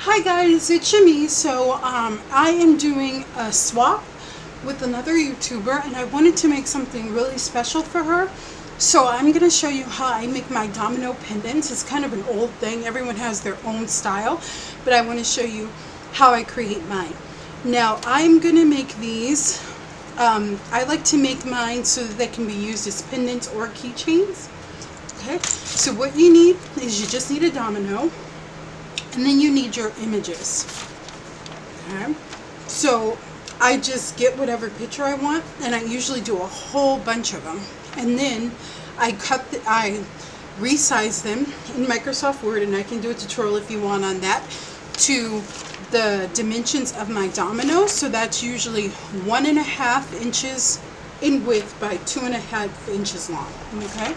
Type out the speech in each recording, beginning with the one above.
Hi guys, it's Shemi. So I am doing a swap with another YouTuber and I wanted to make something really special for her. So I'm going to show you how I make my domino pendants. It's kind of an old thing. Everyone has their own style, but I want to show you how I create mine. Now I'm going to make these. I like to make mine so that they can be used as pendants or keychains. Okay, so what you need is you just need a domino. And then you need your images. Okay. So I just get whatever picture I want, and I usually do a whole bunch of them. And then I resize them in Microsoft Word, and I can do a tutorial if you want on that, to the dimensions of my domino. So that's usually 1.5 inches in width by 2.5 inches long. Okay.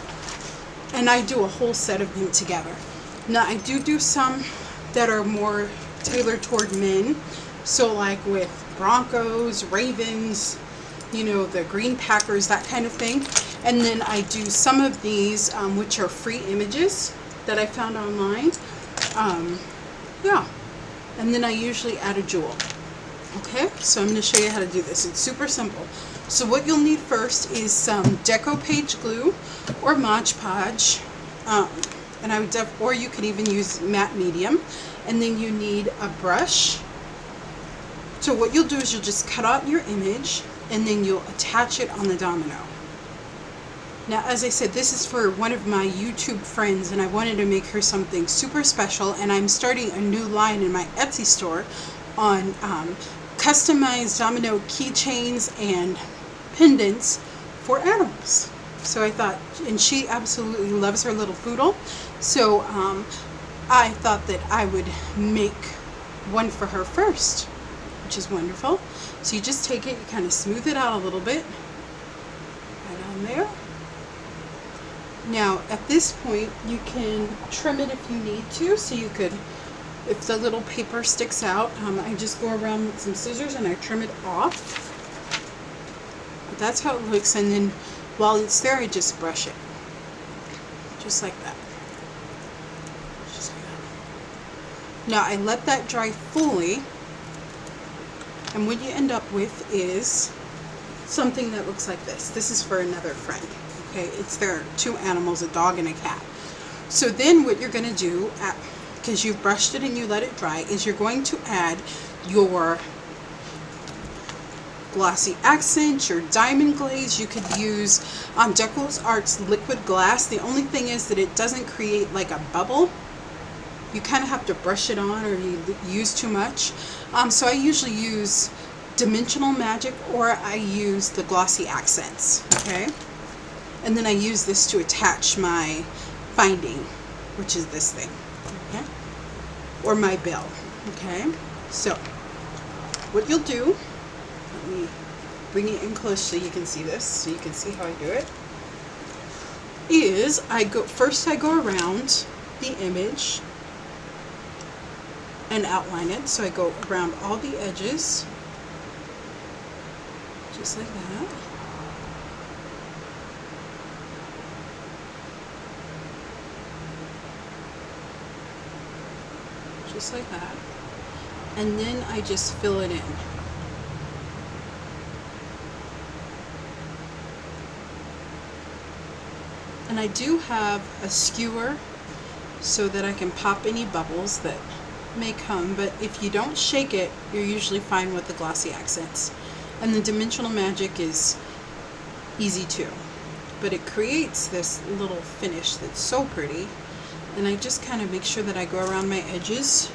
And I do a whole set of them together. Now I do some that are more tailored toward men, so like with Broncos, Ravens, you know, the Green Packers, that kind of thing. And then I do some of these which are free images that I found online. Yeah, and then I usually add a jewel. Okay, so I'm going to show you how to do this. It's super simple. So what you'll need first is some Deco Page glue or Mod Podge. And I would or you could even use matte medium. And then you need a brush. So what you'll do is you'll just cut out your image and then you'll attach it on the domino. Now, as I said, this is for one of my YouTube friends, and I wanted to make her something super special, and I'm starting a new line in my Etsy store on customized domino keychains and pendants for animals. So I thought, and she absolutely loves her little poodle, so I thought that I would make one for her first, which is wonderful. So you just take it, you kind of smooth it out a little bit, right on there. Now at this point you can trim it if you need to, so you could, if the little paper sticks out, I just go around with some scissors and I trim it off. But that's how it looks, and then while it's there I just brush it, just like that. Now I let that dry fully, and what you end up with is something that looks like this. This is for another friend. Okay, it's their two animals, a dog and a cat. So then what you're going to do, because you've brushed it and you let it dry, is you're going to add your glossy accents, your diamond glaze. You could use Deco's Art's liquid glass. The only thing is that it doesn't create like a bubble. You kind of have to brush it on, or you use too much. So I usually use Dimensional Magic, or I use the glossy accents. Okay, and then I use this to attach my binding, which is this thing. Okay, or my bell. Okay, so what you'll do, let me bring it in close so you can see this, so you can see how I do it, is I go around the image and outline it. So I go around all the edges, just like that. Just like that. And then I just fill it in. And I do have a skewer so that I can pop any bubbles that may come, but if you don't shake it, you're usually fine with the glossy accents. And the Dimensional Magic is easy too, but it creates this little finish that's so pretty. And I just kind of make sure that I go around my edges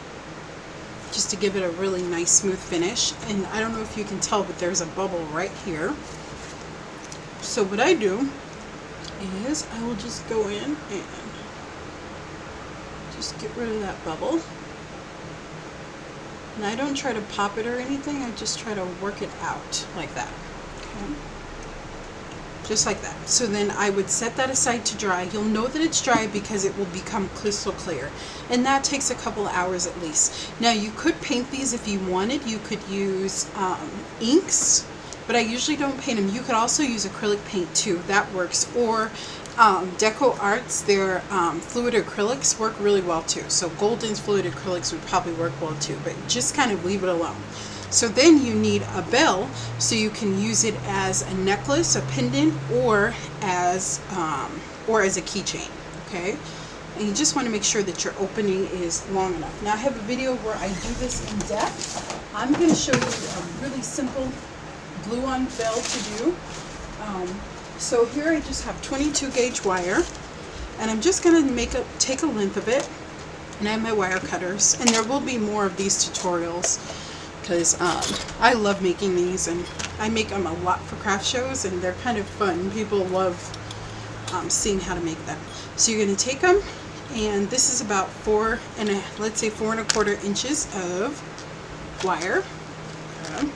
just to give it a really nice smooth finish. And I don't know if you can tell, but there's a bubble right here. So what I do is I will just go in and just get rid of that bubble. And I don't try to pop it or anything, I just try to work it out like that. Okay. Just like that. So then I would set that aside to dry. You'll know that it's dry because it will become crystal clear. And that takes a couple hours at least. Now you could paint these if you wanted. You could use inks, but I usually don't paint them. You could also use acrylic paint too. That works. Or Deco Arts, their fluid acrylics work really well too. So Golden's fluid acrylics would probably work well too, but just kind of leave it alone. So then you need a bell, so you can use it as a necklace, a pendant, or as a keychain. Okay, and you just want to make sure that your opening is long enough. Now I have a video where I do this in depth. I'm going to show you a really simple glue-on bell to do. So here I just have 22 gauge wire, and I'm just going to take a length of it, and I have my wire cutters, and there will be more of these tutorials because I love making these, and I make them a lot for craft shows, and they're kind of fun. People love seeing how to make them. So you're going to take them, and this is about let's say 4 1/4 inches of wire, okay.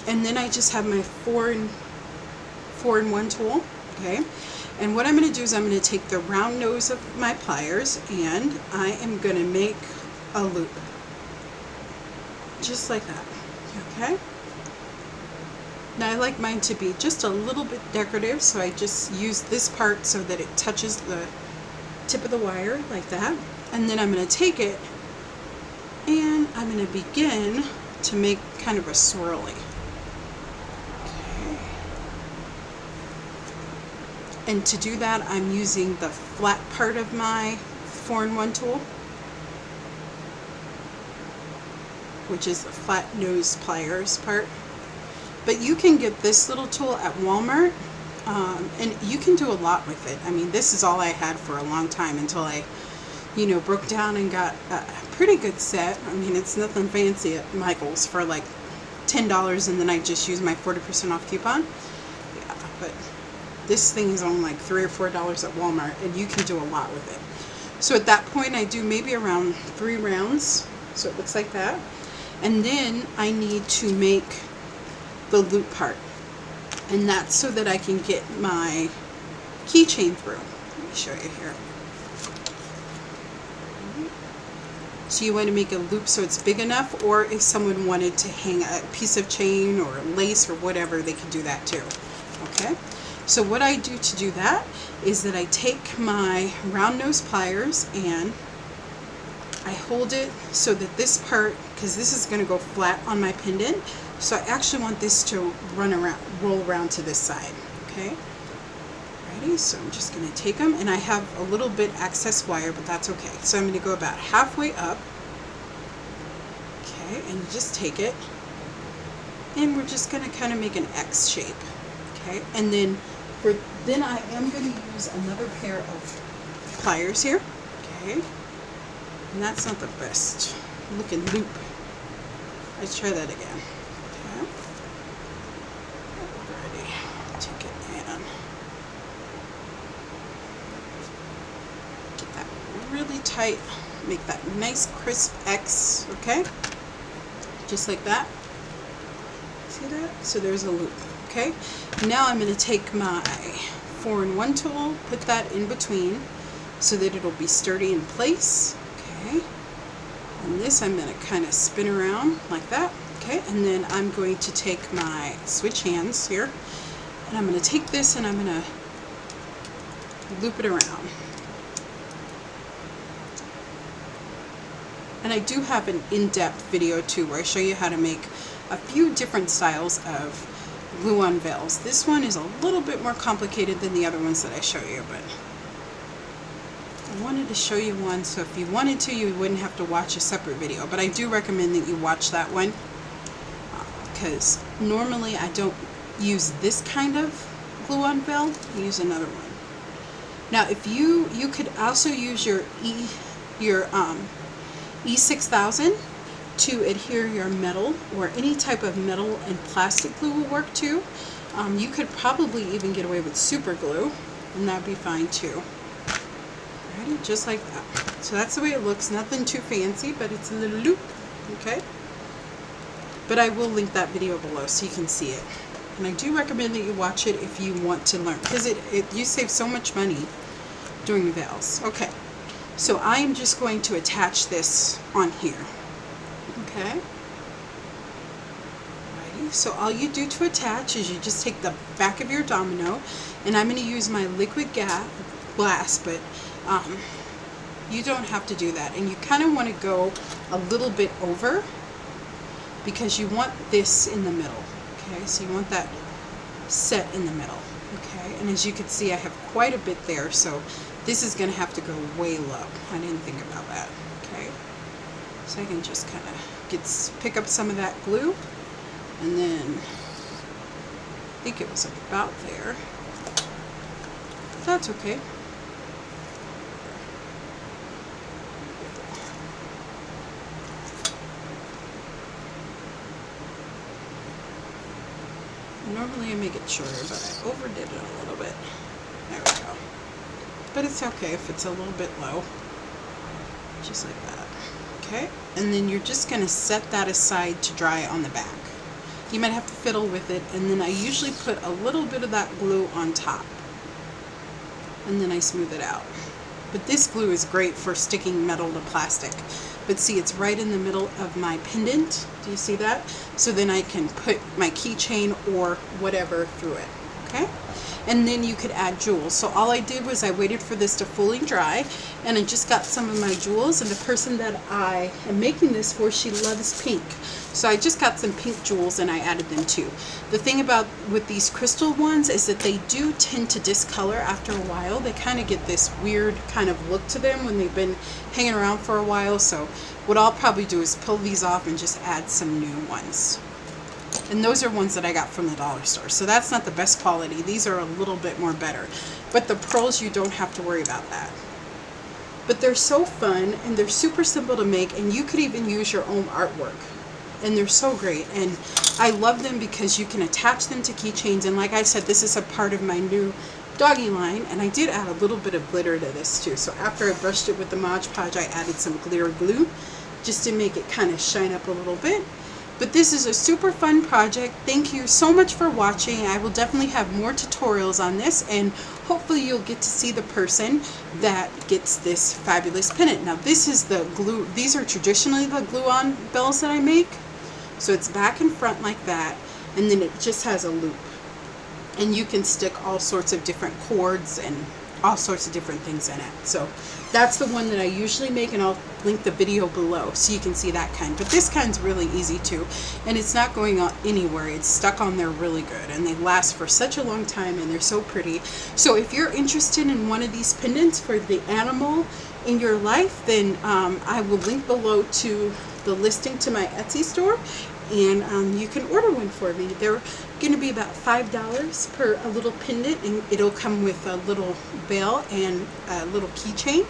And then I just have my 4-in-1 tool, okay. And what I'm going to do is I'm going to take the round nose of my pliers, and I am going to make a loop, just like that, okay. Now I like mine to be just a little bit decorative, so I just use this part so that it touches the tip of the wire like that. And then I'm going to take it and I'm going to begin to make kind of a swirly. Okay. And to do that, I'm using the flat part of my 4-in-1 tool, which is the flat nose pliers part. But you can get this little tool at Walmart, and you can do a lot with it. I mean, this is all I had for a long time until I, broke down and got a pretty good set. I mean, it's nothing fancy at Michael's for like $10, and then I just use my 40% off coupon. Yeah, but this thing is on like $3 or $4 at Walmart, and you can do a lot with it. So at that point, I do maybe around 3 rounds, so it looks like that. And then I need to make the loop part, and that's so that I can get my keychain through. Let me show you here. So you want to make a loop so it's big enough, or if someone wanted to hang a piece of chain or lace or whatever, they could do that too. Okay, so what I do to do that is that I take my round nose pliers and I hold it so that this part, because this is going to go flat on my pendant, so I actually want this to roll around to this side. Okay, ready? So I'm just going to take them, and I have a little bit excess wire, but that's okay. So I'm going to go about halfway up. Okay, and just take it, and we're just going to kind of make an X shape. Okay, and then I am going to use another pair of pliers here. Okay, and that's not the best looking loop. Let's try that again. Okay, ready? Take it and get that really tight. Make that nice crisp X. Okay, just like that. See that? So there's a loop. Okay, now I'm going to take my 4-in-1 tool, put that in between so that it'll be sturdy in place. Okay, and this I'm going to kind of spin around like that. Okay, and then I'm going to take my switch hands here, and I'm going to take this and I'm going to loop it around. And I do have an in-depth video too where I show you how to make a few different styles of glue-on veils. This one is a little bit more complicated than the other ones that I show you, but I wanted to show you one so if you wanted to, you wouldn't have to watch a separate video. But I do recommend that you watch that one because normally I don't use this kind of glue-on veil. I use another one. Now, if you could also use your E6000 to adhere your metal, or any type of metal and plastic glue will work too. You could probably even get away with super glue, and that'd be fine too. Ready? Just like that. So that's the way it looks. Nothing too fancy, but it's a little loop. Okay. But I will link that video below so you can see it. And I do recommend that you watch it if you want to learn, because you save so much money doing veils. Okay. So I'm just going to attach this on here. Okay. Okay, so all you do to attach is you just take the back of your domino, and I'm going to use my liquid glass, but you don't have to do that. And you kind of want to go a little bit over because you want this in the middle. Okay, so you want that set in the middle. Okay, and as you can see, I have quite a bit there, so this is going to have to go way low. I didn't think about that. Okay, so I can just kind of pick up some of that glue, and then I think it was about there. That's okay. Normally I make it shorter, but I overdid it a little bit. There we go. But it's okay if it's a little bit low. Just like that. Okay? And then you're just going to set that aside to dry on the back. You might have to fiddle with it, and then I usually put a little bit of that glue on top. And then I smooth it out. But this glue is great for sticking metal to plastic. But see, it's right in the middle of my pendant. Do you see that? So then I can put my keychain or whatever through it. Okay? And then you could add jewels. So all I did was I waited for this to fully dry, and I just got some of my jewels, and the person that I am making this for, she loves pink. So I just got some pink jewels and I added them too. The thing about with these crystal ones is that they do tend to discolor after a while. They kind of get this weird kind of look to them when they've been hanging around for a while. So what I'll probably do is pull these off and just add some new ones. And those are ones that I got from the dollar store. So that's not the best quality. These are a little bit more better. But the pearls, you don't have to worry about that. But they're so fun, and they're super simple to make, and you could even use your own artwork. And they're so great, and I love them because you can attach them to keychains. And like I said, this is a part of my new doggy line, and I did add a little bit of glitter to this too. So after I brushed it with the Mod Podge, I added some glitter glue just to make it kind of shine up a little bit. But this is a super fun project. Thank you so much for watching. I will definitely have more tutorials on this, and hopefully you'll get to see the person that gets this fabulous pendant. Now this is the glue. These are traditionally the glue-on bells that I make. So it's back and front like that, and then it just has a loop. And you can stick all sorts of different cords and all sorts of different things in it. So that's the one that I usually make, and I'll link the video below so you can see that kind. But this kind's really easy too, and it's not going on anywhere. It's stuck on there really good, and they last for such a long time, and they're so pretty. So if you're interested in one of these pendants for the animal in your life, then I will link below to the listing to my Etsy store, and you can order one for me. They're going to be about $5 per a little pendant, and it'll come with a little bell and a little keychain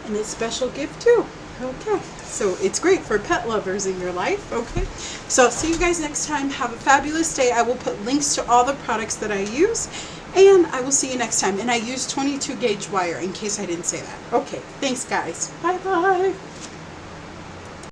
and a special gift too. Okay, so it's great for pet lovers in your life. Okay, so I'll see you guys next time. Have a fabulous day. I will put links to all the products that I use, and I will see you next time. And I use 22 gauge wire in case I didn't say that. Okay, thanks guys. Bye bye.